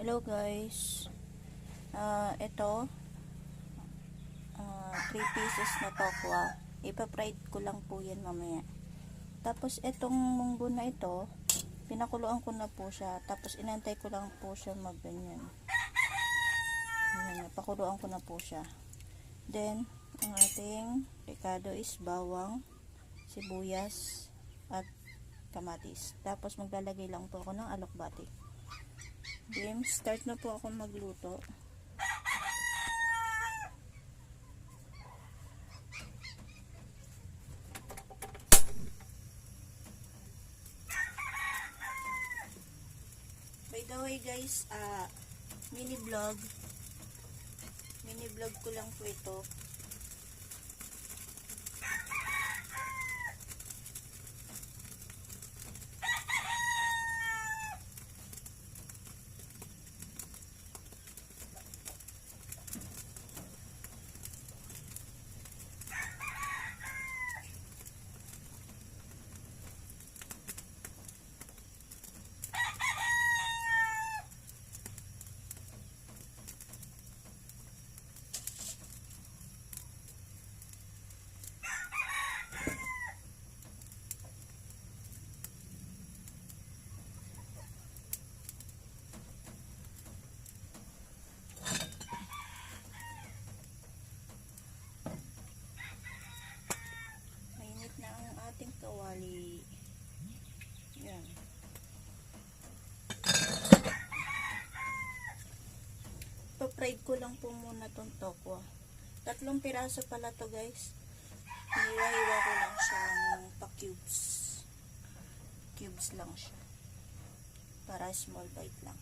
Hello guys, ito 3 pieces na tokwa, ipa-fried ko lang po yan mamaya. Tapos itong munggo na ito, pinakuluan ko na po siya, tapos inantay ko lang po siya magganyan. Pakuluan ko na po siya. Then ang ating rekado is bawang, sibuyas at kamatis. Tapos maglalagay lang po ako ng alokbati. Then, start na po ako magluto. By the way guys, mini vlog ko lang po ito. Na ang ating kawali. Yan. Pa-fried ko lang po muna tong tokwa. 3 piraso pala to guys. Hiwa-hiwa ko lang siya ng pa-cubes. Cubes lang siya. Para small bite lang.